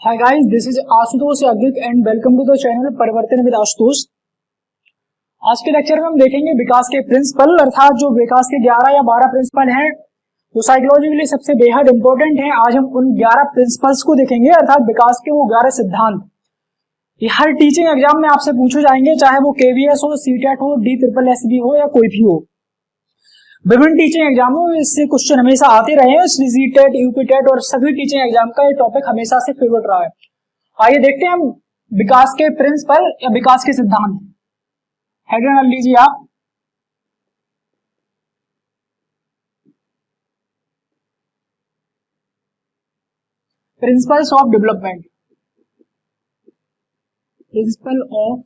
Hi guys, this is Ashutosh Yagnik and welcome to the channel Parivartan with Ashutosh. आज के lecture में हम देखेंगे विकास के प्रिंसिपल, अर्थात जो विकास के 11 या 12 प्रिंसिपल हैं वो साइकोलॉजी के लिए सबसे बेहद इंपॉर्टेंट हैं। आज हम उन 11 प्रिंसिपल्स को देखेंगे, अर्थात विकास के वो 11 सिद्धांत। ये हर टीचिंग एग्जाम में आपसे पूछे जाएंगे, चाहे वो केवीएस हो, सीटेट हो, DSSB हो या कोई भी हो। विभिन्न टीचिंग एग्जामों में इससे क्वेश्चन हमेशा आते रहे हैं। सीटेट, यूपीटेट और सभी टीचिंग एग्जाम का ये टॉपिक हमेशा से फेवरेट रहा है। आइए देखते हैं हम विकास के प्रिंसिपल या विकास के सिद्धांत। हेडलाइन कर लीजिए आप, principles of development. Principle of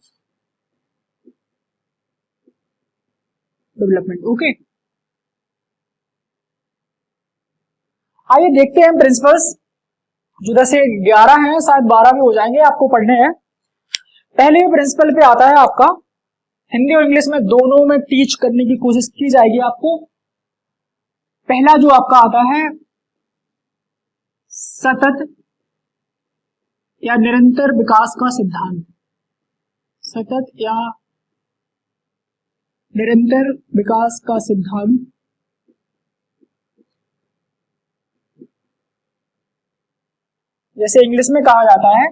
development, okay. आइए देखते हैं प्रिंसिपल्स, जो 10 से 11 हैं, शायद 12 भी हो जाएंगे, आपको पढ़ने हैं। पहले प्रिंसिपल पे आता है आपका, हिंदी और इंग्लिश में दोनों में टीच करने की कोशिश की जाएगी आपको। पहला जो आपका आता है सतत या निरंतर विकास का सिद्धांत। सतत या निरंतर विकास का सिद्धांत। जैसे इंग्लिश में कहा जाता है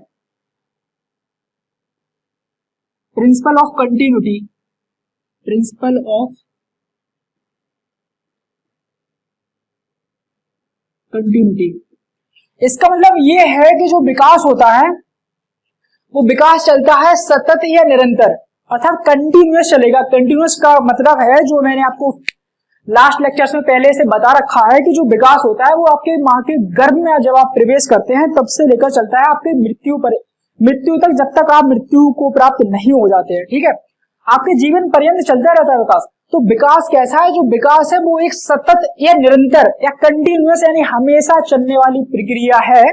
principle of continuity. Principle of continuity, इसका मतलब ये है कि जो विकास होता है वो विकास चलता है सतत या निरंतर, अर्थात कंटिन्यूअस चलेगा। कंटिन्यूअस का मतलब है, जो मैंने आपको लास्ट लेक्चर्स में पहले से बता रखा है, कि जो विकास होता है वो आपके मां के गर्भ में जब आप प्रवेश करते हैं तब से लेकर चलता है आपके मृत्यु तक, जब तक आप मृत्यु को प्राप्त नहीं हो जाते हैं, ठीक है। आपके जीवन पर्यंत चलता रहता है विकास। तो विकास कैसा है? जो विकास है वो एक सतत या निरंतर या कंटिन्यूअस यानी हमेशा चलने वाली प्रक्रिया है।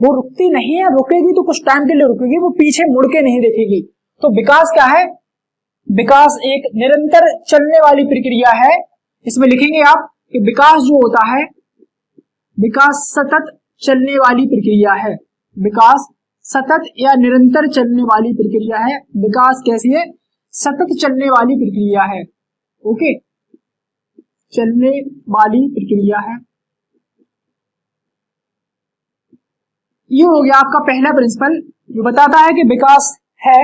वो रुकती नहीं है, रुकेगी तो कुछ टाइम के लिए रुकेगी, वो पीछे मुड़ के नहीं देखेगी। तो विकास क्या है? विकास एक निरंतर चलने वाली प्रक्रिया है। इसमें लिखेंगे आप कि विकास जो होता है, विकास सतत चलने वाली प्रक्रिया है। विकास सतत या निरंतर चलने वाली प्रक्रिया है। विकास कैसी है? सतत चलने वाली प्रक्रिया है, ओके, चलने वाली प्रक्रिया है। ये हो गया आपका पहला प्रिंसिपल, जो बताता है कि विकास है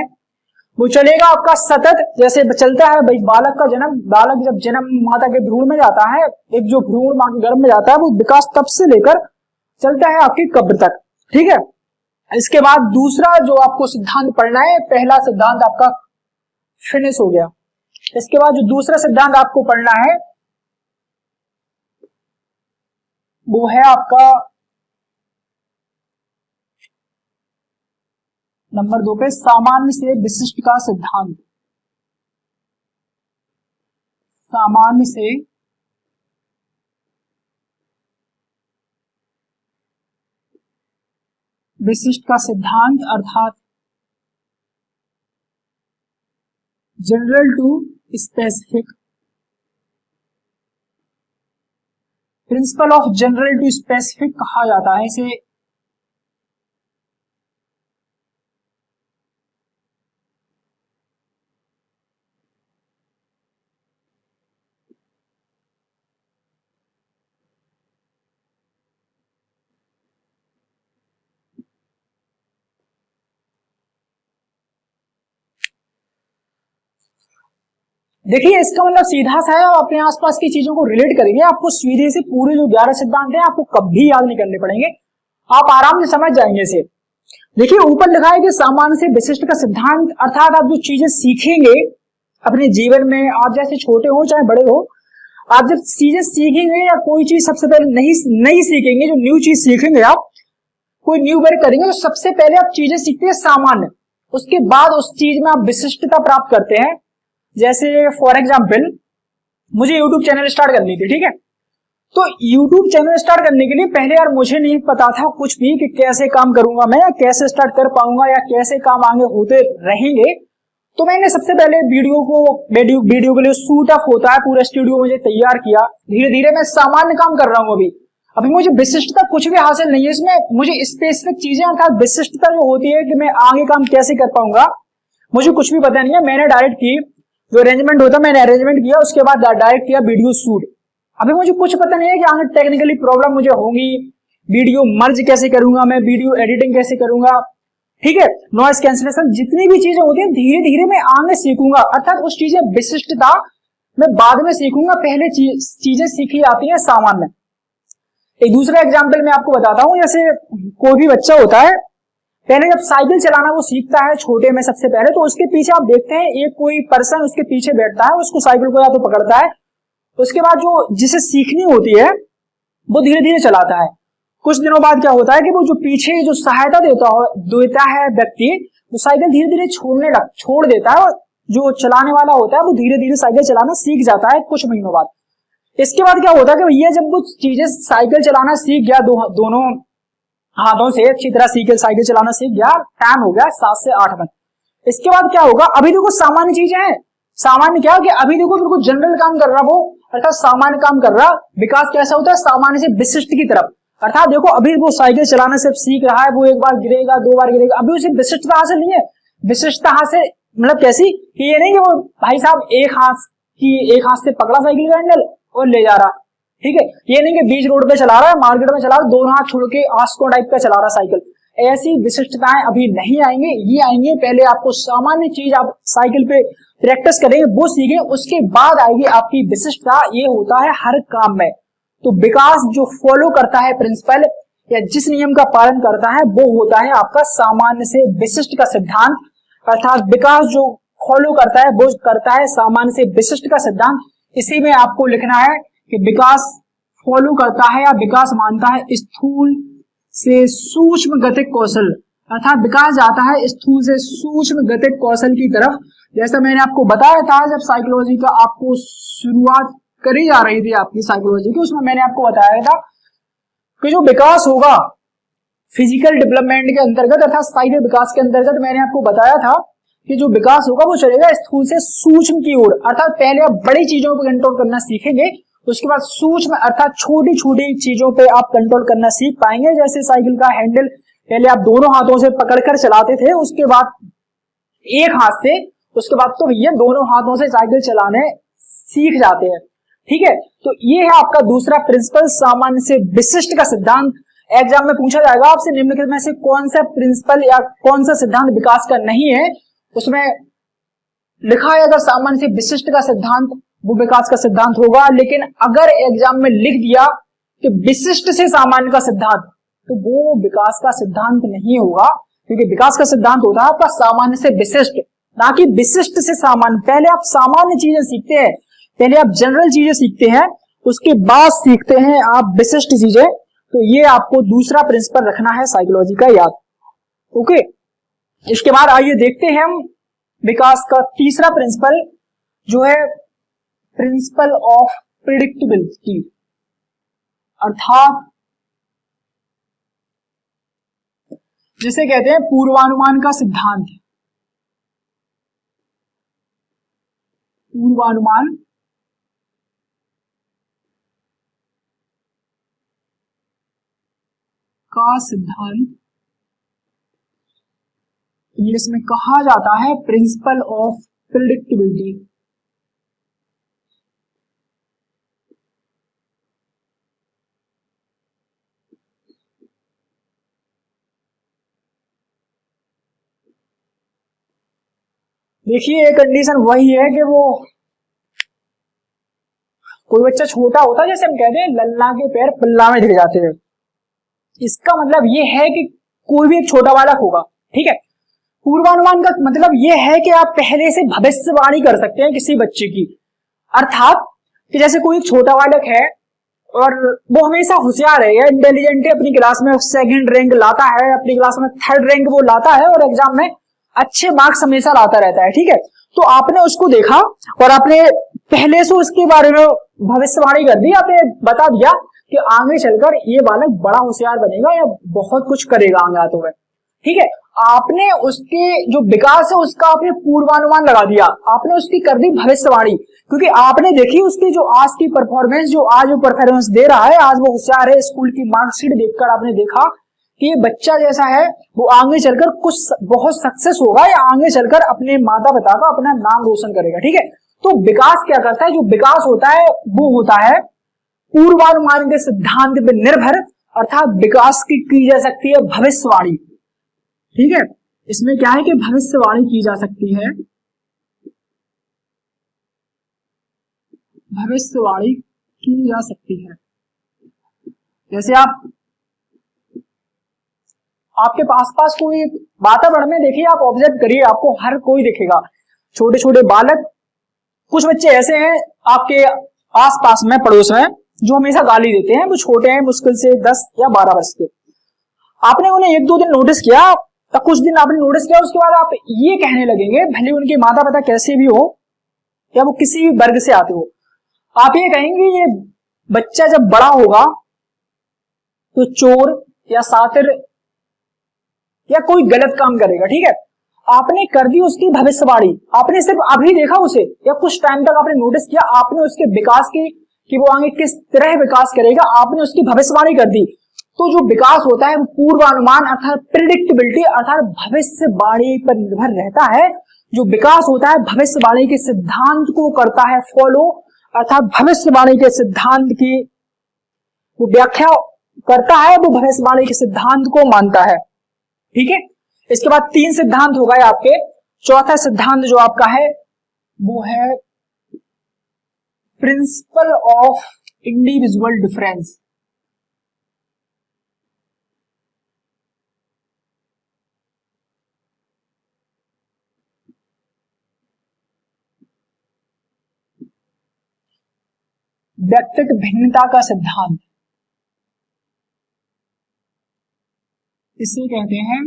वो चलेगा आपका सतत। जैसे चलता है भाई बालक का जन्म, बालक जब जन्म माता के भ्रूण में जाता है, एक जो भ्रूण मां के गर्भ में जाता है, वो विकास तब से लेकर चलता है आपकी कब्र तक, ठीक है। इसके बाद दूसरा जो आपको सिद्धांत पढ़ना है, पहला सिद्धांत आपका फिनिश हो गया। इसके बाद जो दूसरा सिद्धांत आपको पढ़ना है वो है आपका नंबर 2 पे, सामान्य से विशिष्ट का सिद्धांत। सामान्य से विशिष्ट का सिद्धांत, अर्थात general to specific. Principle of general to specific कहा जाता है इसे। देखिए, इसका मतलब सीधा सा है, आप अपने आसपास की चीजों को रिलेट करेंगे, आपको सीधे से पूरे जो 11 सिद्धांत हैं आपको कभी याद नहीं करने पड़ेंगे, आप आराम से समझ जाएंगे इसे। देखिए ऊपर लिखा है कि सामान्य से विशिष्ट का सिद्धांत, अर्थात आप जो चीजें सीखेंगे अपने जीवन में, आप जैसे छोटे हो चाहे बड़े हो, आप जब चीजें सीखेंगे या कोई चीज सबसे पहले नहीं सीखेंगे, जो न्यू चीज सीखेंगे, आप कोई न्यू वर्क करेंगे, तो सबसे पहले आप चीजें सीखते हैं सामान्य, उसके बाद उस चीज में आप विशिष्टता प्राप्त करते हैं। जैसे फॉर एग्जाम्पल मुझे YouTube चैनल स्टार्ट करनी थी, ठीक है। तो YouTube चैनल स्टार्ट करने के लिए पहले यार मुझे नहीं पता था कुछ भी कि कैसे काम करूंगा मैं, कैसे स्टार्ट कर पाऊंगा या कैसे काम आगे होते रहेंगे। तो मैंने सबसे पहले वीडियो के लिए शूट अप होता है, पूरा स्टूडियो मुझे तैयार किया। धीरे धीरे मैं सामान्य काम कर रहा हूं अभी, अभी मुझे विशिष्टता कुछ भी हासिल नहीं है इसमें, मुझे स्पेसिफिक चीजें अर्थात विशिष्टता जो होती है कि मैं आगे काम कैसे कर पाऊंगा, मुझे कुछ भी पता नहीं है। मैंने डायरेक्ट की जो अरेंजमेंट होता है मैंने अरेंजमेंट किया, उसके बाद डायरेक्ट किया वीडियो शूट। अभी मुझे कुछ पता नहीं है कि आगे टेक्निकली प्रॉब्लम मुझे होंगी, वीडियो मर्ज कैसे करूंगा मैं, वीडियो एडिटिंग कैसे करूंगा, ठीक है, नॉइस कैंसिलेशन, जितनी भी चीजें होती है धीरे धीरे मैं आगे सीखूंगा। अर्थात उस चीजें विशिष्टता मैं बाद में सीखूंगा, पहले चीजें सीखी जाती है सामान्य। एक दूसरा एग्जाम्पल मैं आपको बताता हूं, जैसे कोई भी बच्चा होता है पहले जब साइकिल चलाना वो सीखता है छोटे में सबसे पहले, तो उसके पीछे आप देखते हैं एक कोई पर्सन उसके पीछे बैठता है, उसको साइकिल को या तो पकड़ता है, उसके बाद जो जिसे सीखनी होती है वो धीरे धीरे चलाता है। कुछ दिनों बाद क्या होता है कि वो जो पीछे जो सहायता देता है व्यक्ति, वो साइकिल धीरे धीरे छोड़ देता है, और जो चलाने वाला होता है वो धीरे धीरे साइकिल चलाना सीख जाता है कुछ महीनों बाद। इसके बाद क्या होता है कि भैया जब वो चीजें साइकिल चलाना सीख गया, दोनों हाथों से अच्छी तरह साइकिल चलाना सीख गया, टाइम हो गया 7 से 8 मिनट। इसके बाद क्या होगा, अभी देखो सामान्य चीजें हैं, सामान्य क्या कि अभी देखो बिल्कुल जनरल काम कर रहा वो, अर्थात सामान्य काम कर रहा। विकास कैसा होता है, सामान्य से विशिष्ट की तरफ। अर्थात देखो अभी वो साइकिल चलाना सिर्फ सीख रहा है, वो एक बार गिरेगा, 2 बार गिरेगा, अभी उसे विशिष्टता हासिल नहीं है। विशिष्टता हासिल मतलब कैसी कि ये नहीं कि वो भाई साहब एक हाथ से पकड़ा साइकिल का हैंडल और ले जा रहा, ठीक है, ये नहीं कि बीच रोड पे चला रहा है, मार्केट में चला रहा है, दोनों हाथ छोड़ के आस्को टाइप का चला रहा साइकिल। ऐसी विशिष्टताएं अभी नहीं आएंगे, ये आएंगे पहले आपको सामान्य चीज आप साइकिल पे प्रैक्टिस करेंगे, वो सीखे, उसके बाद आएगी आपकी विशिष्टता। ये होता है हर काम में। तो विकास जो फॉलो करता है प्रिंसिपल या जिस नियम का पालन करता है वो होता है आपका सामान्य से विशिष्ट का सिद्धांत। अर्थात विकास जो फॉलो करता है वो करता है सामान्य से विशिष्ट का सिद्धांत। इसी में आपको लिखना है कि विकास फॉलो करता है या विकास मानता है स्थूल से सूक्ष्म गतिक कौशल, अर्थात विकास जाता है स्थूल से सूक्ष्म गतिक कौशल की तरफ। जैसा मैंने आपको बताया था जब साइकोलॉजी का आपको शुरुआत करी जा रही थी आपकी साइकोलॉजी की, उसमें मैंने आपको बताया था कि जो विकास होगा फिजिकल डेवलपमेंट के अंतर्गत अर्थात शारीरिक विकास के अंतर्गत, मैंने आपको बताया था कि जो विकास होगा वो चलेगा स्थूल से सूक्ष्म की ओर। अर्थात पहले आप बड़ी चीजों पर कंट्रोल करना सीखेंगे, उसके बाद सूक्ष्म अर्थात छोटी छोटी चीजों पे आप कंट्रोल करना सीख पाएंगे। जैसे साइकिल का हैंडल पहले आप दोनों हाथों से पकड़कर चलाते थे, उसके बाद एक हाथ से, उसके बाद तो भैया दोनों हाथों से साइकिल चलाने सीख जाते हैं, ठीक है। तो ये है आपका दूसरा प्रिंसिपल, सामान्य से विशिष्ट का सिद्धांत। एग्जाम में पूछा जाएगा आपसे निम्नलिखित में से कौन सा प्रिंसिपल या कौन सा सिद्धांत विकास का नहीं है, उसमें लिखा है अगर सामान्य से विशिष्ट का सिद्धांत वो विकास का सिद्धांत होगा। लेकिन अगर एग्जाम में लिख दिया कि विशिष्ट से सामान्य का सिद्धांत, तो वो विकास का सिद्धांत नहीं होगा, क्योंकि विकास का सिद्धांत होता है आपका सामान्य से विशिष्ट, ना कि विशिष्ट से सामान्य। पहले आप सामान्य चीजें सीखते हैं, पहले आप जनरल चीजें सीखते हैं, उसके बाद सीखते हैं आप विशिष्ट चीजें। तो ये आपको दूसरा प्रिंसिपल रखना है साइकोलॉजी का याद, ओके। इसके बाद आइए देखते हैं हम विकास का तीसरा प्रिंसिपल जो है प्रिंसिपल ऑफ प्रिडिक्टेबिलिटी, अर्थात जिसे कहते हैं पूर्वानुमान का सिद्धांत। पूर्वानुमान का सिद्धांत, इसमें कहा जाता है प्रिंसिपल ऑफ प्रिडिक्टेबिलिटी। देखिए एक कंडीशन वही है कि वो कोई बच्चा छोटा होता है, जैसे हम कहते हैं लल्ला के पैर पल्ला में गिर जाते हैं, इसका मतलब ये है कि कोई भी एक छोटा बालक होगा, ठीक है। पूर्वानुमान का मतलब ये है कि आप पहले से भविष्यवाणी कर सकते हैं किसी बच्चे की। अर्थात कि जैसे कोई छोटा बालक है और वो हमेशा होशियार है या इंटेलिजेंट है, अपनी क्लास में सेकंड रैंक लाता है, अपनी क्लास में थर्ड रैंक वो लाता है और एग्जाम में अच्छे मार्क्स हमेशा लाता रहता है, ठीक है। तो आपने उसको देखा और आपने पहले से उसके बारे में भविष्यवाणी कर दी, आपने बता दिया कि आगे चलकर ये बालक बड़ा होशियार बनेगा या बहुत कुछ करेगा आगे हाथों में, ठीक है, आपने उसके जो विकास है उसका आपने पूर्वानुमान लगा दिया, आपने उसकी कर दी भविष्यवाणी, क्योंकि आपने देखी उसकी जो आज की परफॉर्मेंस, जो आज वो परफॉर्मेंस दे रहा है, आज वो होशियार है, स्कूल की मार्कशीट देखकर आपने देखा कि ये बच्चा जैसा है वो आगे चलकर कुछ बहुत सक्सेस होगा या आगे चलकर अपने माता पिता का अपना नाम रोशन करेगा। ठीक है, तो विकास क्या करता है, जो विकास होता है वो होता है पूर्वानुमान के सिद्धांत पर निर्भर, अर्थात विकास की जा सकती है भविष्यवाणी। ठीक है, इसमें क्या है कि भविष्यवाणी की जा सकती है, भविष्यवाणी की जा सकती है। जैसे आपके पास कोई वातावरण में देखिए, आप ऑब्जर्व करिए, आपको हर कोई दिखेगा, छोटे छोटे बालक, कुछ बच्चे ऐसे हैं आपके आसपास में पड़ोस में जो हमेशा गाली देते हैं, वो छोटे हैं, मुश्किल से 10 या 12 वर्ष के। आपने उन्हें 1-2 दिन नोटिस किया या कुछ दिन आपने नोटिस किया, उसके बाद आप ये कहने लगेंगे, भले उनके माता पिता कैसे भी हो या वो किसी भी वर्ग से आते हो, आप ये कहेंगे ये बच्चा जब बड़ा होगा तो चोर या सातिर या कोई गलत काम करेगा। ठीक है, आपने कर दी उसकी भविष्यवाणी, आपने सिर्फ अभी देखा उसे या कुछ टाइम तक आपने नोटिस किया, आपने उसके विकास की कि वो आगे किस तरह विकास करेगा, आपने उसकी भविष्यवाणी कर दी। तो जो विकास होता है वो पूर्वानुमान अर्थात प्रिडिक्टेबिलिटी अर्थात भविष्यवाणी पर निर्भर रहता है। जो विकास होता है भविष्यवाणी के सिद्धांत को करता है फॉलो, अर्थात भविष्यवाणी के सिद्धांत की वो व्याख्या करता है, वो भविष्यवाणी के सिद्धांत को मानता है। ठीक है, इसके बाद 3 सिद्धांत हो गए आपके। चौथा सिद्धांत जो आपका है वो है प्रिंसिपल ऑफ इंडिविजुअल डिफरेंस। व्यक्तिगत भिन्नता का सिद्धांत, इसे कहते हैं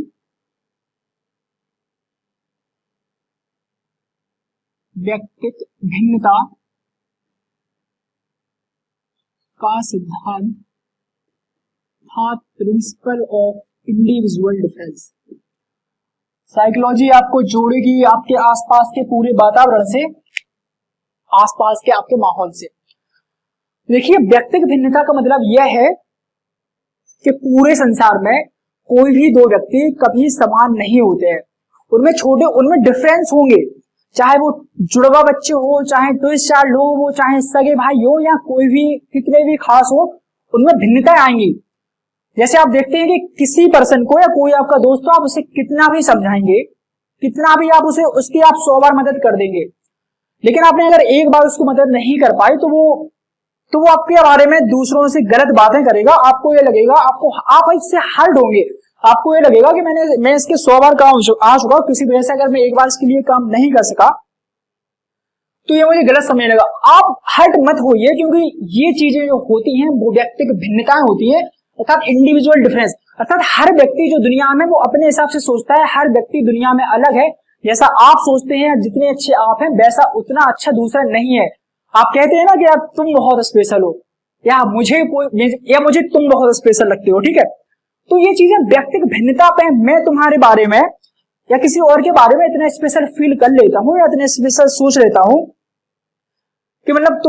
व्यक्तिगत भिन्नता का सिद्धांत, principle of individual difference. Psychology आपको जोड़ेगी आपके आसपास के पूरे वातावरण से, आसपास के आपके माहौल से। देखिए, व्यक्तिगत भिन्नता का मतलब यह है कि पूरे संसार में कोई भी 2 व्यक्ति कभी समान नहीं होते हैं, उनमें डिफरेंस होंगे, चाहे वो जुड़वा बच्चे हो, चाहे ट्विस्ट चाइल्ड हो, वो चाहे सगे भाई हो या कोई भी कितने भी खास हो, उनमें भिन्नताएं आएंगी। जैसे आप देखते हैं कि किसी पर्सन को या कोई आपका दोस्त हो, आप उसे कितना भी समझाएंगे, कितना भी आप उसे उसकी आप 100 बार मदद कर देंगे, लेकिन आपने अगर एक बार उसको मदद नहीं कर पाई तो वो आपके बारे में दूसरों से गलत बातें करेगा। आपको ये लगेगा, आप इससे हर्ट होंगे, आपको ये लगेगा कि मैं इसके 100 बार काम आ चुका, किसी वजह से अगर मैं एक बार इसके लिए काम नहीं कर सका तो ये मुझे गलत समझने लगा। आप हर्ट मत होइए, क्योंकि ये चीजें जो होती हैं वो व्यक्तिगत भिन्नताएं होती है, अर्थात इंडिविजुअल डिफरेंस, अर्थात हर व्यक्ति जो दुनिया में वो अपने हिसाब से सोचता है, हर व्यक्ति दुनिया में अलग है। जैसा आप सोचते हैं जितने अच्छे आप हैं वैसा उतना अच्छा दूसरा नहीं है। आप कहते हैं ना कि यार तुम बहुत स्पेशल हो, या मुझे तुम बहुत स्पेशल लगते हो। ठीक है, तो ये चीजें व्यक्तिगत भिन्नता पे, मैं तुम्हारे बारे में या किसी और के बारे में इतना स्पेशल फील कर लेता हूं या इतना स्पेशल सोच लेता हूं कि मतलब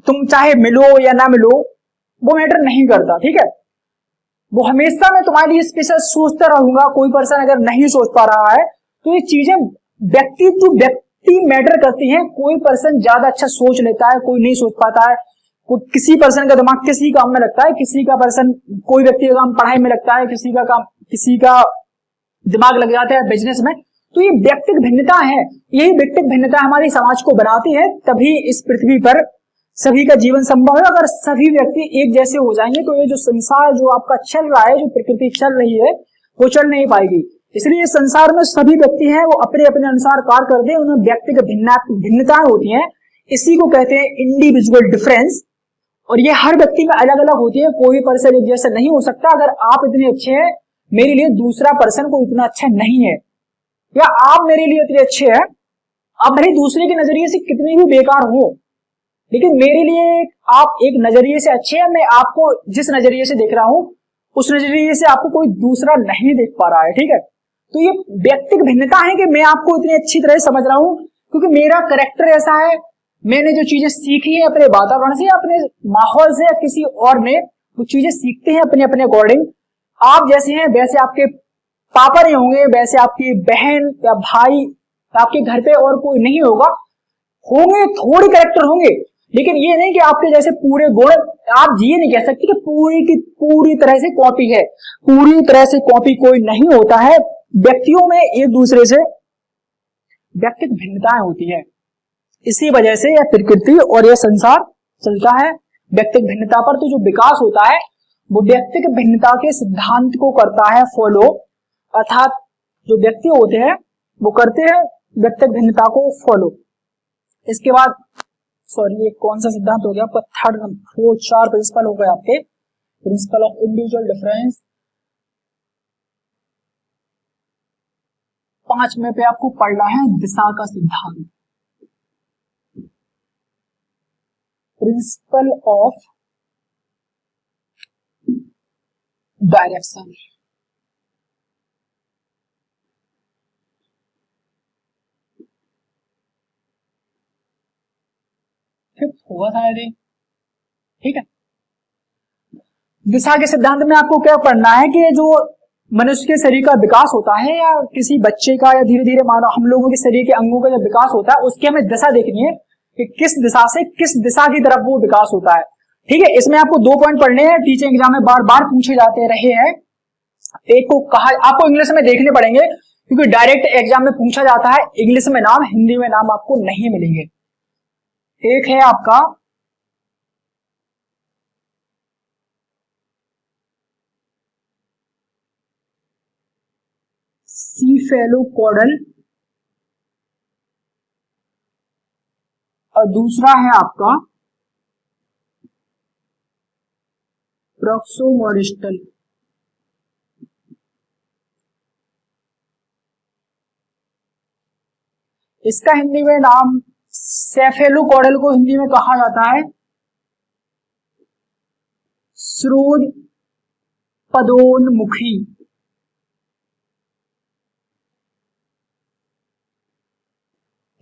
तुम चाहे मिलो या ना मिलो वो मैटर नहीं करता। ठीक है, वो हमेशा मैं तुम्हारे लिए स्पेशल सोचता रहूंगा। कोई पर्सन अगर नहीं सोच पा रहा है तो ये चीजें व्यक्ति मैटर करती हैं। कोई पर्सन ज्यादा अच्छा सोच लेता है, कोई नहीं सोच पाता है, किसी पर्सन का दिमाग किसी काम में लगता है, कोई व्यक्ति का काम पढ़ाई में लगता है, किसी का दिमाग लग जाता है बिजनेस में। तो ये व्यक्तिगत भिन्नता है, यही व्यक्तिगत भिन्नता हमारी समाज को बनाती है, तभी इस पृथ्वी पर सभी का जीवन संभव है। अगर सभी व्यक्ति एक जैसे हो जाएंगे तो ये जो संसार जो आपका चल रहा है, जो प्रकृति चल रही है, वो चल नहीं पाएगी। इसलिए संसार में सभी व्यक्ति हैं वो अपने अपने अनुसार कार्य करते हैं, उनमें व्यक्तिगत भिन्नताएं होती हैं, इसी को कहते हैं इंडिविजुअल डिफरेंस। और ये हर व्यक्ति में अलग अलग होती है, कोई पर्सन एक जैसा नहीं हो सकता। अगर आप इतने अच्छे हैं, मेरे लिए दूसरा पर्सन कोई इतना अच्छा नहीं है, या आप मेरे लिए इतने अच्छे हैं, आप भले दूसरे के नजरिए से कितने भी बेकार हो, लेकिन मेरे लिए आप एक नजरिए से अच्छे हैं। मैं आपको जिस नजरिए से देख रहा हूं उस नजरिए से आपको कोई दूसरा नहीं देख पा रहा है। ठीक है, तो ये व्यक्तिगत भिन्नता है कि मैं आपको इतनी अच्छी तरह समझ रहा हूं क्योंकि मेरा कैरेक्टर ऐसा है, मैंने जो चीजें सीखी है अपने वातावरण से, अपने माहौल से, या किसी और ने वो चीजें सीखते हैं अपने अपने अकॉर्डिंग। आप जैसे हैं वैसे आपके पापा नहीं होंगे, वैसे आपकी बहन या भाई, आपके घर पे और कोई नहीं होगा, होंगे थोड़े कैरेक्टर होंगे, लेकिन ये नहीं कि आपके जैसे पूरे गुण। आप ये नहीं कह सकते कि पूरी की पूरी तरह से कॉपी है, पूरी तरह से कॉपी कोई नहीं होता है। व्यक्तियों में एक दूसरे से व्यक्तिगत भिन्नताएं होती है, इसी वजह से यह प्रकृति और यह संसार चलता है व्यक्तिगत भिन्नता पर। तो जो विकास होता है वो व्यक्तिगत भिन्नता के सिद्धांत को करता है फॉलो, अर्थात जो व्यक्ति होते हैं वो करते हैं व्यक्तिगत भिन्नता को फॉलो। इसके बाद सॉरी, ये कौन सा सिद्धांत हो गया, थर्ड 4 प्रिंसिपल हो गए आपके, प्रिंसिपल ऑफ इंडिविजुअल डिफरेंस। 5वें पे आपको पढ़ना है दिशा का सिद्धांत, प्रिंसिपल ऑफ डायरेक्शन। हुआ था यदि, ठीक है। दिशा के सिद्धांत में आपको क्या पढ़ना है कि जो मनुष्य के शरीर का विकास होता है या किसी बच्चे का, या धीरे धीरे मानो हम लोगों के शरीर के अंगों का जब विकास होता है उसकी हमें दिशा देखनी है कि किस दिशा से किस दिशा की तरफ वो विकास होता है, ठीक है। इसमें आपको 2 पॉइंट पढ़ने हैं, टीचिंग एग्जाम में बार बार पूछे जाते रहे हैं। एक को कहा आपको इंग्लिश में देखने पड़ेंगे क्योंकि डायरेक्ट एग्जाम में पूछा जाता है इंग्लिश में नाम, हिंदी में नाम आपको नहीं मिलेंगे। एक है आपका सीफेलोकॉर्डल और दूसरा है आपका प्रॉक्सोमोडिस्टल। इसका हिंदी में नाम, सेफेलोकॉर्डल को हिंदी में कहा जाता है स्रोत पदोन्मुखी।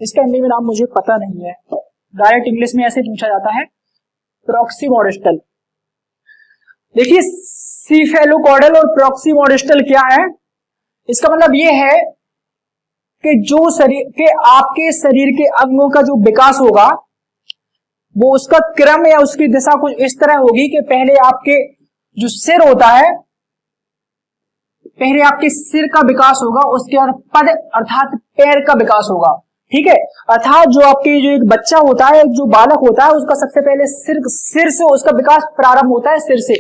इसका हिंदी में नाम मुझे पता नहीं है, डायरेक्ट इंग्लिश में ऐसे पूछा जाता है प्रॉक्सिमोडिस्टल। देखिए सीफेलोकॉर्डल और प्रॉक्सिमोडिस्टल क्या है, इसका मतलब ये है कि जो शरीर के आपके शरीर के अंगों का जो विकास होगा वो उसका क्रम या उसकी दिशा कुछ इस तरह होगी कि पहले आपके जो सिर होता है, पहले आपके सिर का विकास होगा, उसके बाद पद अर्थात पैर का विकास होगा, ठीक है। अर्थात जो आपके जो एक बच्चा होता है, जो बालक होता है, उसका सबसे पहले सिर से उसका विकास प्रारंभ होता है, सिर से।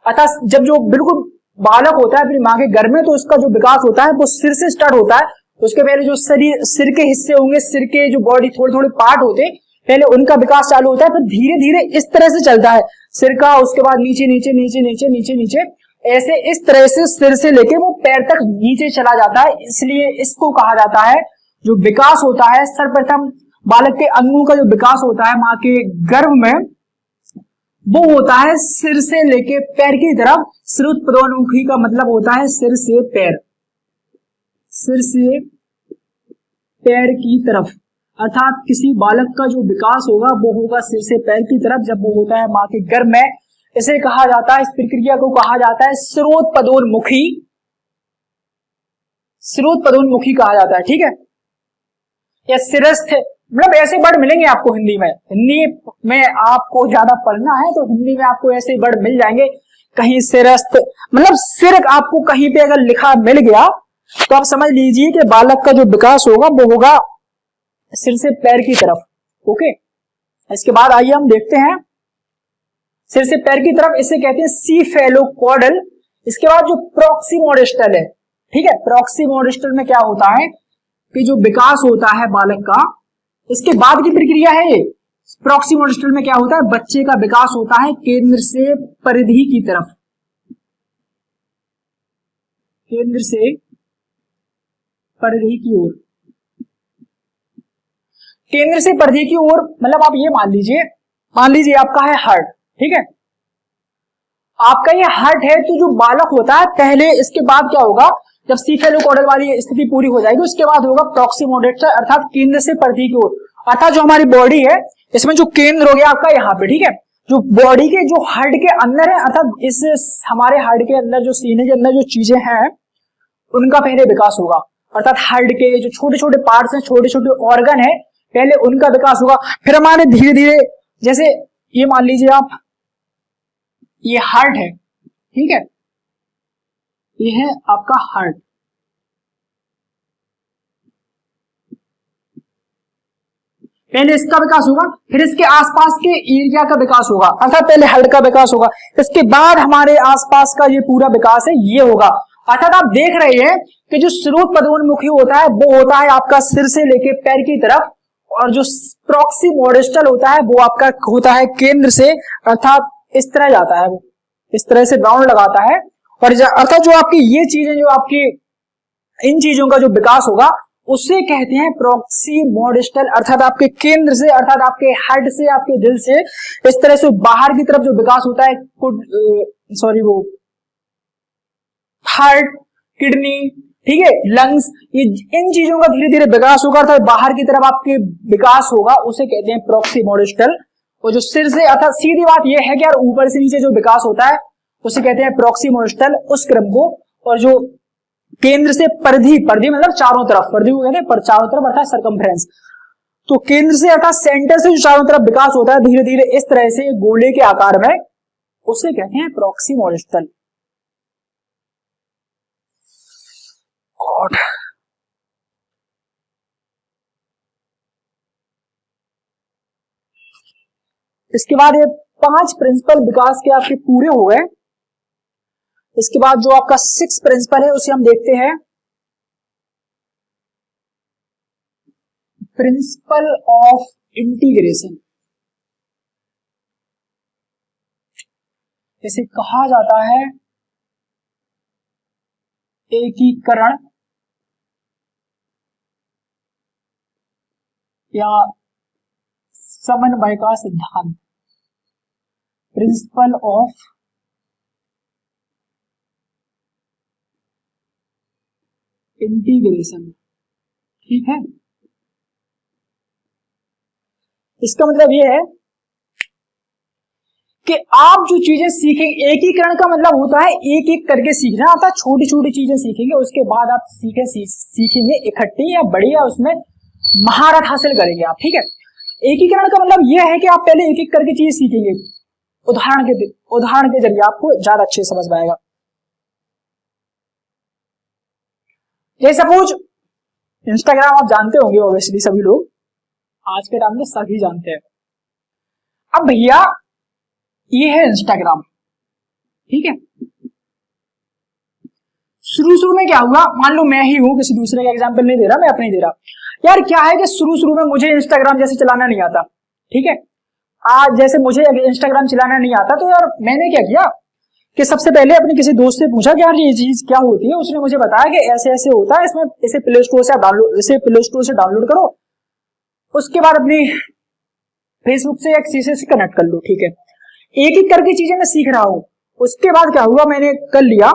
अर्थात जब जो बिल्कुल बालक होता है अपनी माँ के घर में, तो उसका जो विकास होता है वो सिर से स्टार्ट होता है। उसके पहले जो सिर के हिस्से होंगे, सिर के जो बॉडी थोड़े थोड़े पार्ट होते हैं, पहले उनका विकास चालू होता है, फिर धीरे धीरे इस तरह से चलता है सिर का, उसके बाद नीचे नीचे नीचे नीचे नीचे नीचे, ऐसे इस तरह से सिर से लेके वो पैर तक नीचे चला जाता है। इसलिए इसको कहा जाता है जो विकास होता है सर्वप्रथम बालक के अंगों का जो विकास होता है माँ के गर्भ में, वो होता है सिर से लेके पैर की तरफ। श्रुत पदोन्मुखी का मतलब होता है सिर से पैर, सिर से पैर की तरफ। अर्थात किसी बालक का जो विकास होगा वो होगा सिर से पैर की तरफ जब वो होता है माँ के गर्भ में। इसे कहा जाता है, इस प्रक्रिया को कहा जाता है स्रोत पदोन्मुखी, स्रोत पदोन्मुखी कहा जाता है, ठीक है। या सिरस्थ, मतलब ऐसे वर्ड मिलेंगे आपको हिंदी में। हिंदी में आपको ज्यादा पढ़ना है तो हिंदी में आपको ऐसे वर्ड मिल जाएंगे, कहीं सिरस्थ, मतलब सिर आपको कहीं पे अगर लिखा मिल गया तो आप समझ लीजिए कि बालक का जो विकास होगा वो होगा सिर से पैर की तरफ, ओके। इसके बाद आइए हम देखते हैं सिर से पैर की तरफ, इसे कहते हैं सीफेलोकॉर्डल। इसके बाद जो प्रॉक्सिमोडिस्टल है, ठीक है, प्रॉक्सिमोडिस्टल में क्या होता है कि जो विकास होता है बालक का, इसके बाद की प्रक्रिया है ये। प्रॉक्सिमोडिस्टल में क्या होता है, बच्चे का विकास होता है केंद्र से परिधि की तरफ, केंद्र से परिधि की ओर। केंद्र से परिधि की ओर मतलब आप ये मान लीजिए आपका है हार्ट, ठीक है, आपका ये हार्ट है। तो जो बालक होता है पहले, इसके बाद क्या होगा, जब सीफेलोकॉडल वाली स्थिति पूरी हो जाएगी उसके बाद होगा प्रॉक्सिमोडेस्टल, अर्थात केंद्र से परिधि की ओर। अर्थात जो हमारी बॉडी है इसमें जो केंद्र हो गया आपका यहाँ पे, ठीक है, जो बॉडी के जो हार्ट के अंदर है, अर्थात इस हमारे हार्ट के अंदर जो सीने के अंदर जो चीजें हैं उनका पहले विकास होगा। अर्थात हार्ट के जो छोटे छोटे पार्ट्स हैं, छोटे छोटे ऑर्गन है, पहले उनका विकास होगा। फिर हमारे धीरे धीरे, जैसे ये मान लीजिए आप, ये हार्ट है, ठीक है, ये है आपका हार्ट। पहले इसका विकास होगा, फिर इसके आसपास के एरिया का विकास होगा, अर्थात पहले हार्ट का विकास होगा, इसके बाद हमारे आसपास का ये पूरा विकास है ये होगा। अर्थात आप देख रहे हैं कि जो स्रोत पदोन्मुखी होता है वो होता है आपका सिर से लेके पैर की तरफ, और जो प्रॉक्सिमोडेस्टल होता है वो आपका होता है केंद्र से, अर्थात इस तरह जाता है, वो इस तरह से राउंड लगाता है। और अर्थात जो आपकी ये चीजें, जो आपकी इन चीजों का जो विकास होगा उसे कहते हैं प्रॉक्सिमोडेस्टल, अर्थात आपके केंद्र से, अर्थात आपके हेड से, आपके दिल से इस तरह से बाहर की तरफ जो विकास होता है, वो हार्ट, किडनी, ठीक है, लंग्स, ये इन चीजों का धीरे धीरे विकास होगा, अर्थात बाहर की तरफ आपके विकास होगा, उसे कहते हैं प्रॉक्सिमोडेस्टल। और जो सिर से, अर्थात सीधी बात यह है कि यार ऊपर से नीचे जो विकास होता है उसे कहते हैं प्रॉक्सिमोडेस्टल, उस क्रम को। और जो केंद्र से परिधि, परिधि मतलब चारों तरफ, परिधि को कहते हैं पर चारों तरफ, अर्थात सर्कमफ्रेंस। तो केंद्र से अर्थात सेंटर से जो चारों तरफ विकास होता है धीरे धीरे इस तरह से गोले के आकार में, उसे कहते हैं प्रॉक्सिमोडेस्टल। गॉड, इसके बाद ये 5 प्रिंसिपल विकास के आपके पूरे हो गए। इसके बाद जो आपका 6 प्रिंसिपल है उसे हम देखते हैं, प्रिंसिपल ऑफ इंटीग्रेशन। इसे कहा जाता है एकीकरण या समन्वय का सिद्धांत, प्रिंसिपल ऑफ इंटीग्रेशन, ठीक है। इसका मतलब यह है कि आप जो चीजें सीखेंगे, एकीकरण का मतलब होता है एक एक करके सीखना, अर्थात छोटी छोटी चीजें सीखेंगे, उसके बाद आप सीखेंगे इकट्ठी या बड़ी, या उसमें महारत हासिल करेंगे आप, ठीक है। एकीकरण का मतलब यह है कि आप पहले एक एक करके चीज सीखेंगे, उदाहरण के जरिए आपको ज्यादा अच्छे समझ में आएगा। जैसे सपोज इंस्टाग्राम आप जानते होंगे, ऑब्वियसली सभी लोग आज के टाइम में सभी जानते हैं। अब भैया ये है इंस्टाग्राम, ठीक है। शुरू में क्या हुआ, मान लो मैं ही हूं, किसी दूसरे का एग्जांपल नहीं दे रहा, मैं अपनी दे रहा। यार क्या है कि शुरू में मुझे इंस्टाग्राम जैसे चलाना नहीं आता, ठीक है। आज जैसे मुझे इंस्टाग्राम चलाना नहीं आता, तो यार मैंने क्या किया कि सबसे पहले अपने किसी दोस्त से पूछा कि यार ये चीज क्या होती है। उसने मुझे बताया कि ऐसे ऐसे होता है, इसमें इसे प्ले स्टोर से डाउनलोड करो, उसके बाद अपनी फेसबुक से या किसी से कनेक्ट कर लो, ठीक है। एक एक करके चीजें मैं सीख रहा हूं। उसके बाद क्या हुआ, मैंने कर लिया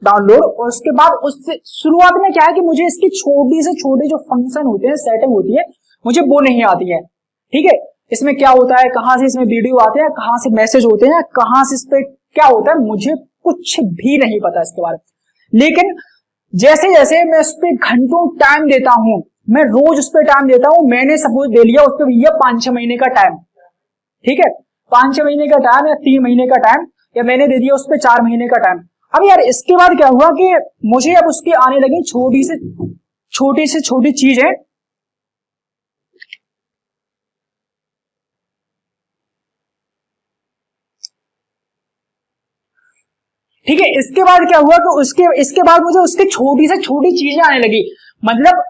डाउनलोड, और उसके बाद उससे शुरुआत में क्या है कि मुझे इसकी छोटी से छोटे जो फंक्शन होते हैं, सेटिंग होती है, मुझे वो नहीं आती है, ठीक है। इसमें क्या होता है, कहां से इसमें वीडियो आते हैं, कहां से मैसेज होते हैं, कहां से इस पे क्या होता है, मुझे कुछ भी नहीं पता इसके बारे में। लेकिन जैसे जैसे मैं उस पर घंटों टाइम देता हूं, मैं रोज उस पर टाइम देता हूं, मैंने सपोज दे लिया उस पर भैया 5-6 महीने का टाइम, ठीक है, 5-6 महीने का टाइम या 3 महीने का टाइम, या मैंने दे दिया उस पर 4 महीने का टाइम। अब यार इसके बाद क्या हुआ कि मुझे अब उसकी आने लगी छोटी से छोटी चीजें, ठीक है। इसके बाद क्या हुआ कि इसके बाद मुझे उसकी छोटी से छोटी चीजें आने लगी। मतलब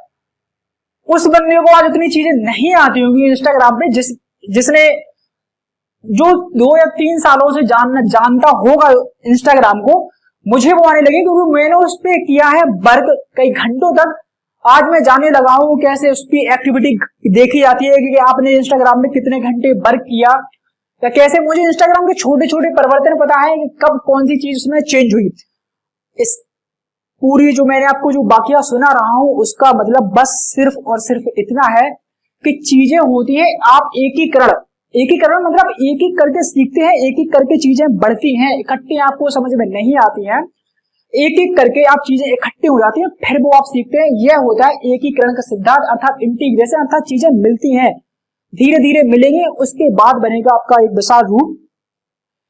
उस बंदे को आज उतनी चीजें नहीं आती होंगी इंस्टाग्राम पे, जिसने जो 2 या 3 सालों से जानता होगा इंस्टाग्राम को, मुझे वो आने लगी क्योंकि मैंने उस पर किया है वर्क कई घंटों तक। आज मैं जाने लगा हूं कैसे उसकी एक्टिविटी देखी जाती है कि आपने इंस्टाग्राम में कितने घंटे वर्क किया, या कैसे मुझे इंस्टाग्राम के छोटे छोटे परिवर्तन पता है कि कब कौन सी चीज उसमें चेंज हुई। पूरी जो मैंने आपको जो वाकया सुना रहा हूं उसका मतलब बस सिर्फ और सिर्फ इतना है कि चीजें होती है आप एकीकरण मतलब एक एक करके सीखते हैं, एक एक करके चीजें बढ़ती हैं, इकट्ठी आपको समझ में नहीं आती हैं, एक एक करके आप चीजें इकट्ठी हो जाती हैं, फिर वो आप सीखते हैं। यह होता है एकीकरण का सिद्धांत अर्थात इंटीग्रेशन, अर्थात चीजें मिलती हैं, धीरे धीरे मिलेंगे, उसके बाद बनेगा आपका एक विशाल रूप।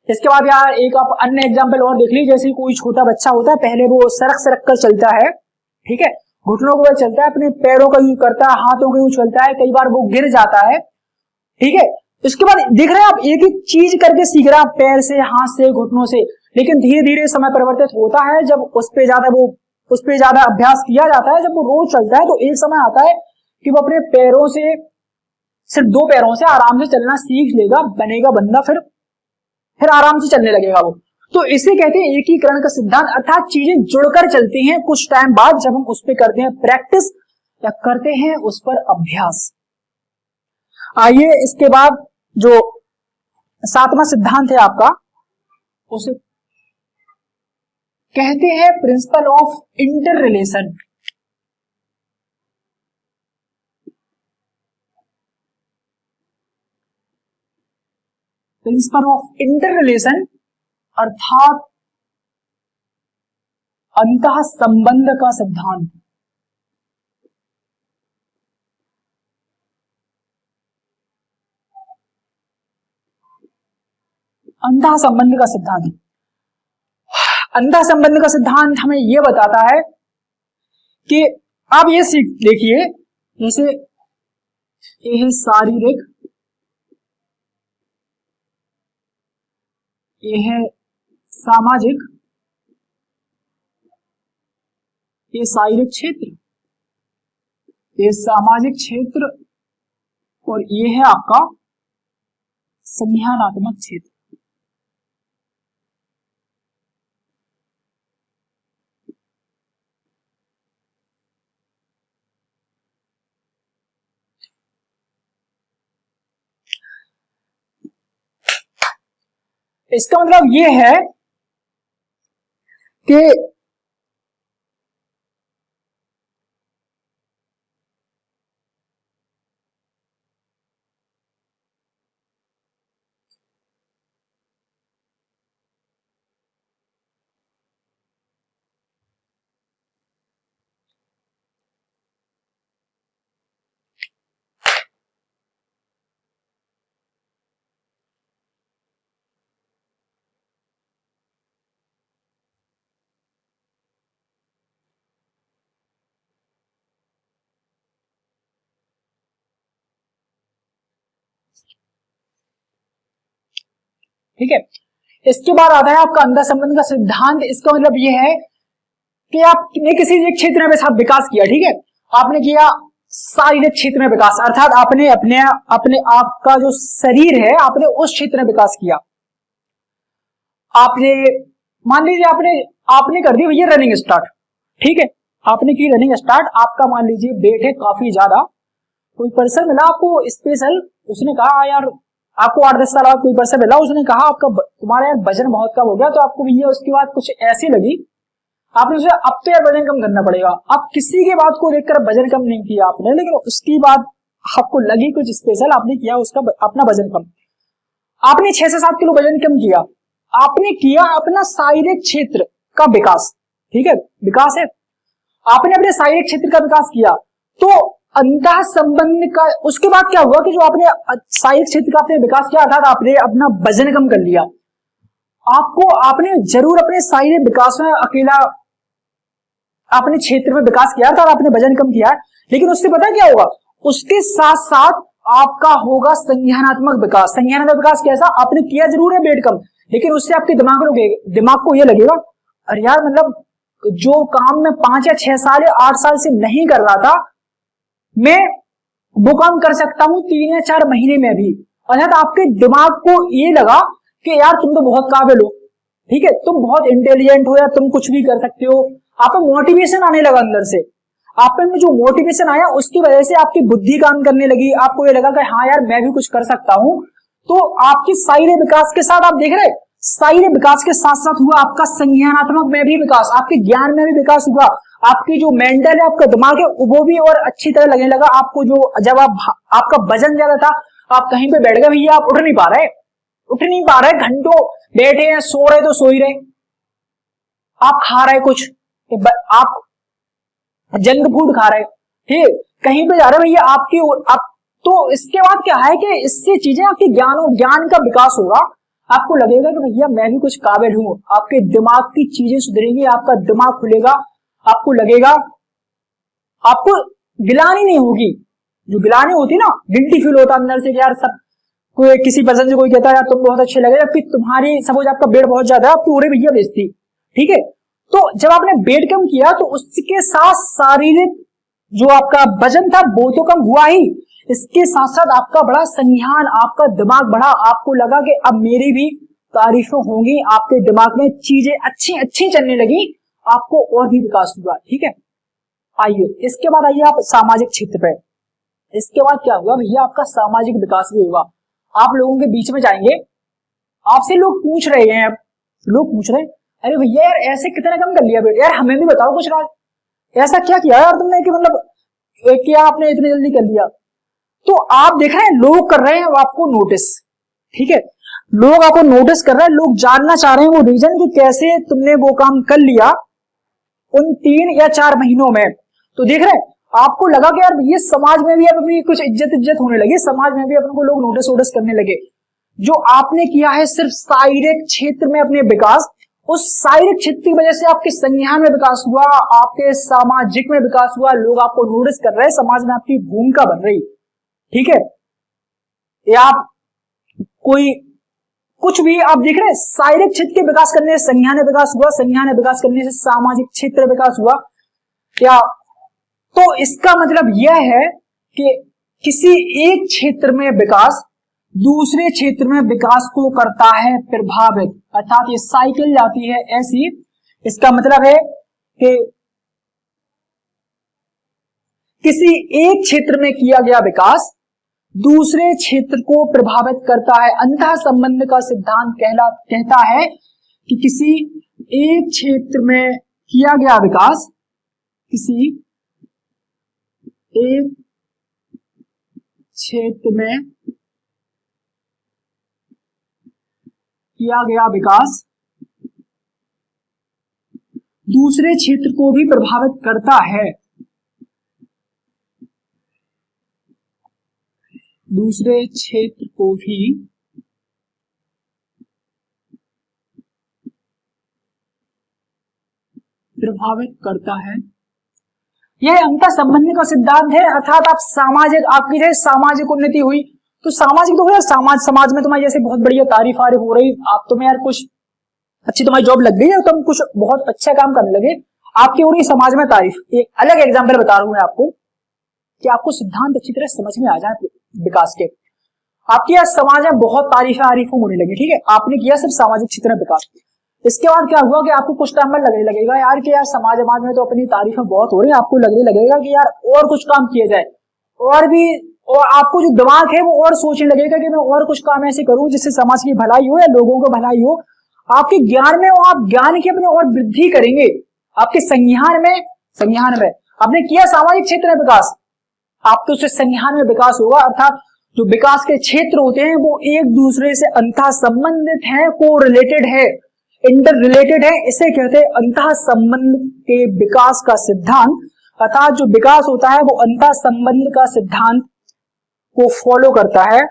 इसके बाद यार एक आप अन्य एग्जाम्पल और देख लीजिए, जैसे कोई छोटा बच्चा होता है, पहले वो सरक सरक कर चलता है, ठीक है, घुटनों को चलता है, अपने पैरों का यूज करता है, हाथों का यूज चलता है, कई बार वो गिर जाता है, ठीक है। इसके बाद देख रहे हैं आप एक एक चीज करके सीख रहे हैं, पैर से, हाथ से, घुटनों से, लेकिन धीरे धीरे समय परिवर्तित होता है, जब उस पे ज्यादा अभ्यास किया जाता है, जब वो रोज चलता है तो एक समय आता है कि वो अपने पैरों से, सिर्फ 2 पैरों से आराम से चलना सीख लेगा, बनेगा बंदा, फिर आराम से चलने लगेगा वो। तो इसे कहते हैं एकीकरण का सिद्धांत, अर्थात चीजें जुड़कर चलती हैं कुछ टाइम बाद, जब हम उस पर करते हैं प्रैक्टिस या करते हैं उस पर अभ्यास। आइए इसके बाद जो 7वां सिद्धांत है आपका, उसे कहते हैं principle of inter relation. Principle of inter relation अर्थात अंतः संबंध का सिद्धांत। अंतः संबंध का सिद्धांत, अंतः संबंध का सिद्धांत हमें यह बताता है कि आप ये सीख देखिए, जैसे ये है शारीरिक, ये है सामाजिक, ये शारीरिक क्षेत्र, ये सामाजिक क्षेत्र, और ये है आपका संज्ञानात्मक क्षेत्र। इसका मतलब ये है कि ठीक है, इसके बाद आता है आपका अंतः संबंध का सिद्धांत। इसका मतलब यह है कि आपने किसी एक क्षेत्र में साथ विकास किया, ठीक है, आपने किया शारीरिक क्षेत्र में विकास, अर्थात आपने अपने आप का जो शरीर है आपने उस क्षेत्र में विकास किया। आपने मान लीजिए आपने कर दी भैया रनिंग स्टार्ट, ठीक है, आपने की रनिंग स्टार्ट, आपका मान लीजिए वेट है काफी ज्यादा, कोई पर्सन मिला आपको स्पेशल, उसने कहा यार आपको 8-10 साल बाद कोई पर्सन मिला, उसने कहा आपका तुम्हारा यार वजन बहुत कम हो गया, तो आपको भैया उसकी बात कुछ ऐसी लगी, आपने सोचा अब तो यार वजन कम करना पड़ेगा। आप किसी के बात को देखकर वजन कम नहीं किया आपने, लेकिन उसकी बात आपको लगी कुछ स्पेशल, आपने किया उसका अपना वजन कम, आपने 6 से 7 किलो वजन कम किया, आपने किया अपना शारीरिक क्षेत्र का विकास, ठीक है, विकास है, आपने अपने शारीरिक क्षेत्र का विकास किया, तो अंतः संबंध का उसके बाद क्या हुआ कि जो आपने शारीरिक क्षेत्र का आपने विकास किया, अर्थात आपने अपना वजन कम कर लिया, आपने जरूर अपने शारीरिक विकास में अकेला अपने क्षेत्र में विकास किया था, आपने वजन कम किया, लेकिन उससे पता क्या होगा, उसके साथ साथ आपका होगा संज्ञानात्मक विकास। संज्ञानात्मक विकास कैसा, आपने किया जरूर है वेट कम, लेकिन उससे आपके दिमाग को यह लगेगा अरे यार मतलब जो काम मैं 5 या 6 साल या 8 साल से नहीं कर रहा था, मैं वो काम कर सकता हूं 3 या 4 महीने में भी। अर्थात आपके दिमाग को ये लगा कि यार तुम तो बहुत काबिल हो, ठीक है, तुम बहुत इंटेलिजेंट हो, या तुम कुछ भी कर सकते हो, आप में मोटिवेशन आने लगा अंदर से, आप में जो मोटिवेशन आया उसकी वजह से आपकी बुद्धि काम करने लगी, आपको ये लगा कि हाँ यार मैं भी कुछ कर सकता हूं। तो आपकी शारीरिक विकास के साथ आप देख रहे शारीरिक विकास के साथ साथ हुआ आपका संज्ञानात्मक में भी विकास, आपके ज्ञान में भी विकास हुआ, आपकी जो मेंटल है, आपका दिमाग है वो भी और अच्छी तरह लगने लगा आपको। जो जब आपका वजन ज्यादा था, आप कहीं पे बैठ गए भैया, आप उठ नहीं पा रहे, घंटों बैठे हैं, सो रहे तो सो ही रहे, आप खा रहे कुछ, आप जंक फूड खा रहे, ठीक, कहीं पे जा रहे भैया आपकी आप, तो इसके बाद क्या है कि इससे चीजें आपके ज्ञान का विकास होगा, आपको लगेगा कि भैया मैं भी कुछ काबिल हूं, आपके दिमाग की चीजें सुधरेंगी, आपका दिमाग खुलेगा, आपको लगेगा, आपको गिलानी नहीं होगी, जो गिलानी होती ना, गिल्टी फील होता अंदर से कि यार सब कोई किसी पर्सन से कोई कहता है यार तुम बहुत अच्छे लगे, जबकि तुम्हारी सपोज आपका वेट बहुत ज्यादा है, आप पूरे भैया बेचती, ठीक है। तो जब आपने वेट कम किया तो उसके साथ शारीरिक जो आपका वजन था वो तो कम हुआ ही, इसके साथ साथ आपका बड़ा संज्ञान, आपका दिमाग बढ़ा, आपको लगा कि अब मेरी भी तारीफें होंगी, आपके दिमाग में चीजें अच्छी चलने लगी, आपको और भी विकास हुआ, ठीक है। आइए इसके बाद आइए आप सामाजिक क्षेत्र पे, इसके बाद क्या हुआ भैया, आपका सामाजिक विकास भी हुआ। आप लोगों के बीच में जाएंगे, आपसे लोग पूछ रहे हैं, अरे भैया यार ऐसे कितने कम कर लिया बेटा, यार हमें भी बताओ कुछ राज, ऐसा क्या किया यार तुमने कि मतलब क्या आपने इतनी जल्दी कर लिया। तो आप देख रहे हैं लोग कर रहे हैं आपको नोटिस, ठीक है, लोग आपको नोटिस कर रहे हैं, लोग जानना चाह रहे हैं वो रीजन कि कैसे तुमने वो काम कर लिया उन 3 या 4 महीनों में। तो देख रहे हैं, आपको लगा कि यार ये समाज में भी अब अपनी कुछ इज्जत होने लगी, समाज में भी अपन को लोग नोटिस करने लगे। जो आपने किया है सिर्फ शारीरिक क्षेत्र में अपने विकास, उस शारीरिक क्षेत्र की वजह से आपके संज्ञान में विकास हुआ, आपके सामाजिक में विकास हुआ, लोग आपको नोटिस कर रहे हैं, समाज में आपकी भूमिका बन रही, ठीक है। या आप कोई कुछ भी आप देख रहे हैं, शारीरिक क्षेत्र के विकास करने से संज्ञान में विकास हुआ, संज्ञान में विकास करने से सामाजिक क्षेत्र में विकास हुआ, क्या तो इसका मतलब यह है कि किसी एक क्षेत्र में विकास दूसरे क्षेत्र में विकास को करता है प्रभावित, अर्थात ये साइकिल जाती है ऐसी। इसका मतलब है कि किसी एक क्षेत्र में किया गया विकास दूसरे क्षेत्र को प्रभावित करता है। अंतः संबंध का सिद्धांत कहता है कि किसी एक क्षेत्र में किया गया विकास, किसी एक क्षेत्र में किया गया विकास दूसरे क्षेत्र को भी प्रभावित करता है, दूसरे क्षेत्र को भी प्रभावित करता है। यह अंतर संबंध का सिद्धांत है, अर्थात आप सामाजिक, आपकी जैसे सामाजिक उन्नति हुई तो सामाजिक तो हुआ, समाज में तुम्हारी जैसे बहुत बढ़िया तारीफ हो रही, आप तुम्हें यार कुछ अच्छी तुम्हारी जॉब लग गई है, तुम कुछ बहुत अच्छा काम करने लगे, आपकी हो रही समाज में तारीफ। एक अलग एग्जाम्पल बता रहा हूं मैं आपको कि आपको सिद्धांत अच्छी तरह समझ में आ जाए विकास के। आपकी यार समाज में बहुत तारीफें होने लगी, ठीक है, आपने किया सिर्फ सामाजिक क्षेत्र में विकास। इसके बाद क्या हुआ कि आपको कुछ टाइम में लगने लगेगा यार कि यार समाज में तो अपनी तारीफें बहुत हो रही है, आपको लगने लगेगा कि यार और कुछ काम किया जाए, और भी, और आपको जो दिमाग है वो और सोचने लगेगा कि मैं और कुछ काम ऐसे करूं जिससे समाज की भलाई हो या लोगों की भलाई हो। आपके ज्ञान में, आप ज्ञान की अपने और वृद्धि करेंगे। आपके संज्ञान में आपने किया सामाजिक क्षेत्र में विकास, आपके उससे संज्ञान में विकास होगा, अर्थात जो विकास के क्षेत्र होते हैं वो एक दूसरे से अंतः संबंधित है, को रिलेटेड है, इंटर रिलेटेड है, इसे कहते हैं अंतः संबंध के विकास का सिद्धांत। अर्थात जो विकास होता है वो अंतः संबंध का सिद्धांत को फॉलो करता है।